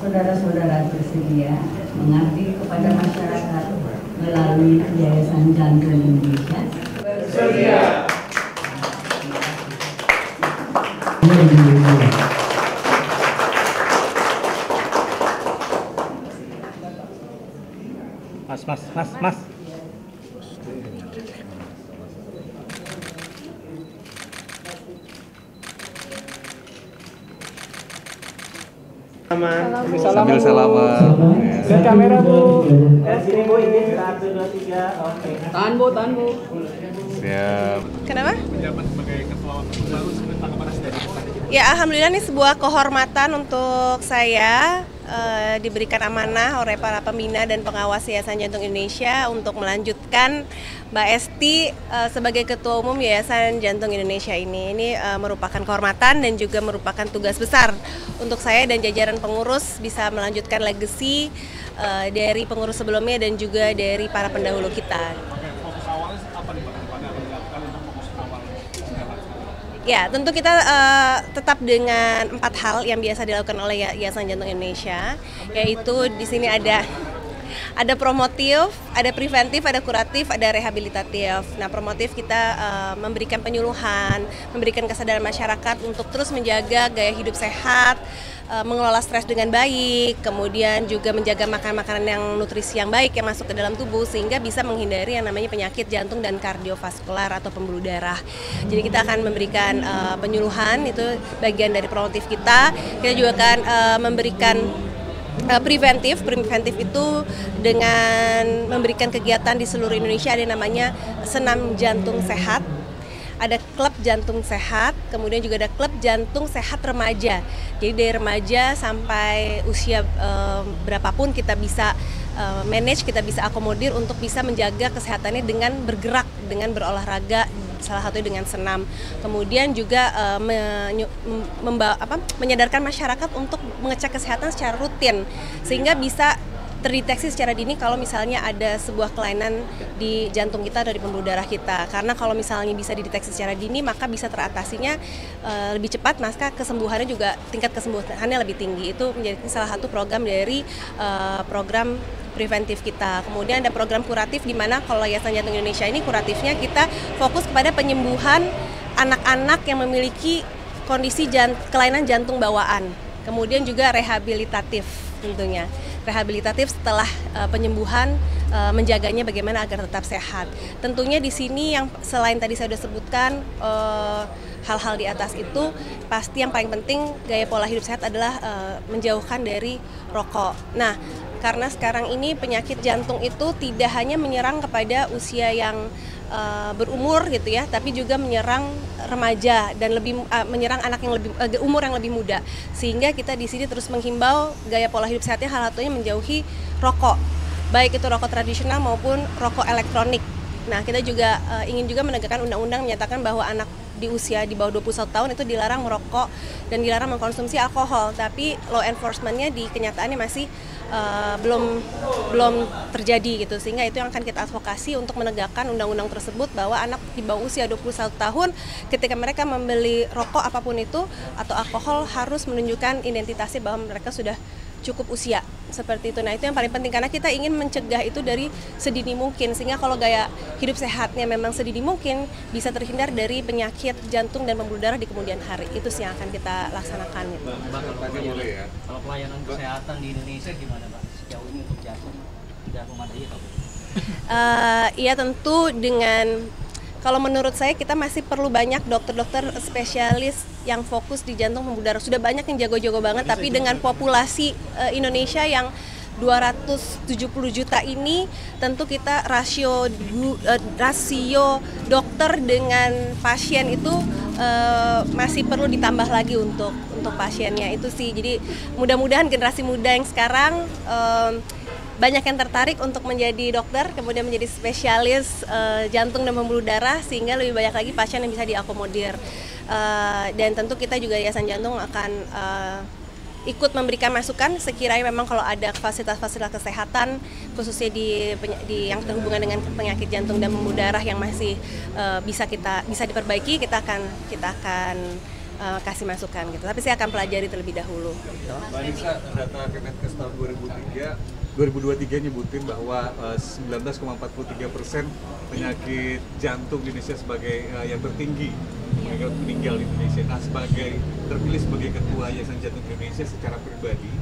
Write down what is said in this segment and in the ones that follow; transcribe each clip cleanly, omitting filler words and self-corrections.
saudara-saudara bersedia mengabdi kepada masyarakat melalui Yayasan Jantung Indonesia? Bersedia. Mas. Sambil salaman. Dan kamera Bu. Sini Bu, ini 1, 2, 3. Oke. Tahan Bu. Siap. Kenapa? Ya, alhamdulillah ini sebuah kehormatan untuk saya diberikan amanah oleh para pembina dan pengawas Yayasan Jantung Indonesia untuk melanjutkan Mbak Esti sebagai Ketua Umum Yayasan Jantung Indonesia ini. Ini merupakan kehormatan dan juga merupakan tugas besar untuk saya dan jajaran pengurus bisa melanjutkan legacy dari pengurus sebelumnya dan juga dari para pendahulu kita. Ya, tentu kita tetap dengan 4 hal yang biasa dilakukan oleh Yayasan Jantung Indonesia, yaitu di sini ada promotif, ada preventif, ada kuratif, ada rehabilitatif. Nah, promotif kita memberikan penyuluhan, memberikan kesadaran masyarakat untuk terus menjaga gaya hidup sehat, mengelola stres dengan baik, kemudian juga menjaga makanan-makanan yang nutrisi yang baik yang masuk ke dalam tubuh sehingga bisa menghindari yang namanya penyakit jantung dan kardiovaskular atau pembuluh darah. Jadi kita akan memberikan penyuluhan, itu bagian dari promotif kita. Kita juga akan memberikan preventif itu dengan memberikan kegiatan di seluruh Indonesia, ada yang namanya Senam Jantung Sehat. Ada klub jantung sehat, kemudian juga ada klub jantung sehat remaja. Jadi dari remaja sampai usia berapapun kita bisa manage, kita bisa akomodir untuk bisa menjaga kesehatannya dengan bergerak, dengan berolahraga, salah satunya dengan senam. Kemudian juga menyadarkan masyarakat untuk mengecek kesehatan secara rutin sehingga bisa terdeteksi secara dini kalau misalnya ada sebuah kelainan di jantung kita dari pembuluh darah kita. Karena kalau misalnya bisa dideteksi secara dini, maka bisa teratasinya lebih cepat, maka kesembuhannya juga tingkat kesembuhannya lebih tinggi. Itu menjadi salah satu program dari program preventif kita. Kemudian ada program kuratif di mana kalau Yayasan Jantung Indonesia ini kuratifnya kita fokus kepada penyembuhan anak-anak yang memiliki kondisi kelainan jantung bawaan. Kemudian juga rehabilitatif tentunya. Rehabilitatif setelah penyembuhan, menjaganya bagaimana agar tetap sehat. Tentunya di sini yang selain tadi saya sudah sebutkan hal-hal di atas itu, pasti yang paling penting gaya pola hidup sehat adalah menjauhkan dari rokok. Nah, karena sekarang ini penyakit jantung itu tidak hanya menyerang kepada usia yang berumur gitu ya, tapi juga menyerang remaja dan menyerang anak yang umur yang lebih muda. Sehingga kita di sini terus menghimbau gaya pola hidup sehatnya salah satunya menjauhi rokok, baik itu rokok tradisional maupun rokok elektronik. Nah, kita juga ingin juga menegakkan undang-undang menyatakan bahwa anak di usia di bawah 21 tahun itu dilarang merokok dan dilarang mengkonsumsi alkohol. Tapi law enforcement-nya di kenyataannya masih belum terjadi gitu. Sehingga itu yang akan kita advokasi untuk menegakkan undang-undang tersebut bahwa anak di bawah usia 21 tahun ketika mereka membeli rokok apapun itu atau alkohol harus menunjukkan identitasnya bahwa mereka sudah cukup usia seperti itu. Nah, itu yang paling penting karena kita ingin mencegah itu dari sedini mungkin sehingga kalau gaya hidup sehatnya memang sedini mungkin bisa terhindar dari penyakit jantung dan pembuluh darah di kemudian hari. Itu sih yang akan kita laksanakan gitu. Kalau pelayanan kesehatan di Indonesia gimana, Mbak? Sejauh ini untuk jantung sudah memadai atau belum? Iya, tentu dengan kalau menurut saya kita masih perlu banyak dokter-dokter spesialis yang fokus di jantung pembuluh darah. Sudah banyak yang jago-jago banget, tapi dengan populasi Indonesia yang 270 juta ini, tentu kita rasio dokter dengan pasien itu masih perlu ditambah lagi untuk pasiennya itu sih. Jadi mudah-mudahan generasi muda yang sekarang banyak yang tertarik untuk menjadi dokter, kemudian menjadi spesialis jantung dan pembuluh darah, sehingga lebih banyak lagi pasien yang bisa diakomodir. Dan tentu kita juga Yayasan Jantung akan ikut memberikan masukan sekiranya memang kalau ada fasilitas-fasilitas kesehatan, khususnya di yang berhubungan dengan penyakit jantung dan pembuluh darah yang masih bisa diperbaiki, kita akan kasih masukan gitu. Tapi saya akan pelajari terlebih dahulu. Gitu. Mbak Nisa, data Kemenkes tahun 2023 nyebutin bahwa 19,43% penyakit jantung di Indonesia sebagai yang tertinggi meninggal di Indonesia. Nah, terpilih sebagai ketua Yayasan Jantung Indonesia secara pribadi,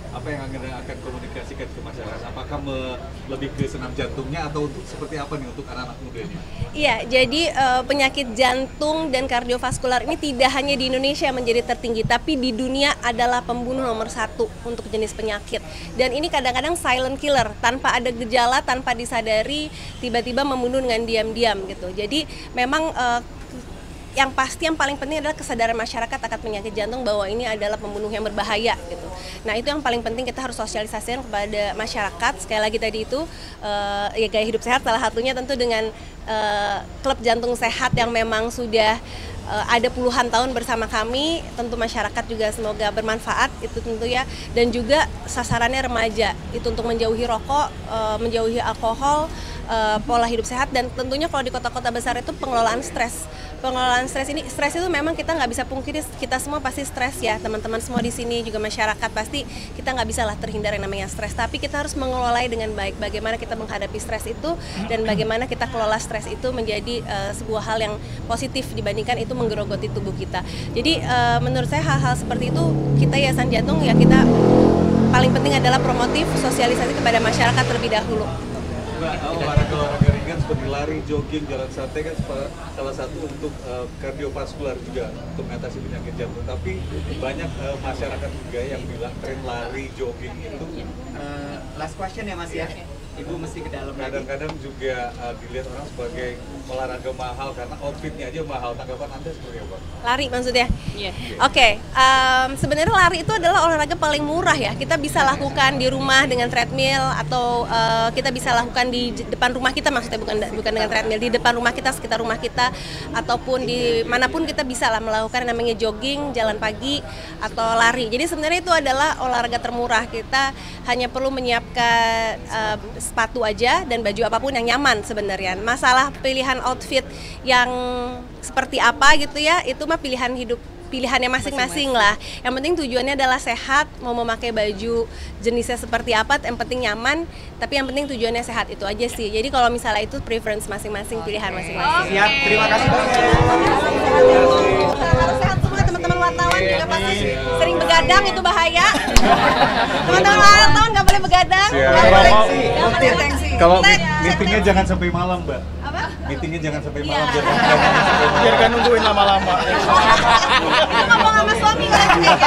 apa yang akan komunikasikan ke masyarakat? Apakah lebih ke senam jantungnya atau untuk seperti apa nih untuk anak-anak mudanya? Iya, jadi penyakit jantung dan kardiovaskular ini tidak hanya di Indonesia menjadi tertinggi, tapi di dunia adalah pembunuh nomor 1 untuk jenis penyakit. Dan ini kadang-kadang silent killer, tanpa ada gejala, tanpa disadari, tiba-tiba membunuh dengan diam-diam gitu. Jadi memang yang pasti yang paling penting adalah kesadaran masyarakat akan penyakit jantung bahwa ini adalah pembunuh yang berbahaya gitu. Nah, itu yang paling penting kita harus sosialisasikan kepada masyarakat. Sekali lagi tadi itu ya gaya hidup sehat salah satunya tentu dengan klub jantung sehat yang memang sudah ada puluhan tahun bersama kami. Tentu masyarakat juga semoga bermanfaat itu tentu ya, dan juga sasarannya remaja itu untuk menjauhi rokok, menjauhi alkohol, pola hidup sehat, dan tentunya kalau di kota-kota besar itu pengelolaan stres. Pengelolaan stres itu memang kita nggak bisa pungkiri, kita semua pasti stres ya, teman-teman semua di sini juga masyarakat pasti kita nggak bisa lah terhindar yang namanya stres, tapi kita harus mengelolanya dengan baik. Bagaimana kita menghadapi stres itu dan bagaimana kita kelola stres itu menjadi sebuah hal yang positif dibandingkan itu menggerogoti tubuh kita. Jadi menurut saya hal-hal seperti itu kita Yayasan Jantung ya kita paling penting adalah promotif sosialisasi kepada masyarakat terlebih dahulu. Mbak, olahraga ringan seperti lari, jogging, jalan santai kan salah satu untuk kardiovaskular juga untuk mengatasi penyakit jantung. Tapi banyak masyarakat juga yang bilang tren lari, jogging itu Last question ya Mas ya. Ibu mesti ke dalam lagi. kadang-kadang juga dilihat orang sebagai olahraga mahal karena outfitnya aja mahal. Tanggapan Anda seperti apa? Lari maksudnya? Iya. Oke, sebenarnya lari itu adalah olahraga paling murah ya. Kita bisa lakukan di rumah dengan treadmill atau kita bisa lakukan di depan rumah kita, maksudnya bukan dengan treadmill, di depan rumah kita, sekitar rumah kita, ataupun di manapun kita bisa lah melakukan yang namanya jogging, jalan pagi atau lari. Jadi sebenarnya itu adalah olahraga termurah. Kita hanya perlu menyiapkan sepatu aja dan baju apapun yang nyaman sebenarnya. Masalah pilihan outfit yang seperti apa gitu ya, itu mah pilihannya masing-masing lah. Yang penting tujuannya adalah sehat, mau memakai baju jenisnya seperti apa, yang penting nyaman, tapi yang penting tujuannya sehat, itu aja sih. Jadi kalau misalnya itu preference masing-masing, pilihan masing-masing. Siap, terima kasih banyak. Harus sehat semua teman-teman wartawan juga pasti sering begadang, itu bahaya. Teman-teman wartawan nggak boleh begadang, nggak boleh tensi. Kalau meetingnya jangan sampai malam, Mbak. Apa? Meetingnya jangan sampai Iya. malam, Biar kan nungguin lama-lama. Ngomong sama suami kalau gitu ya.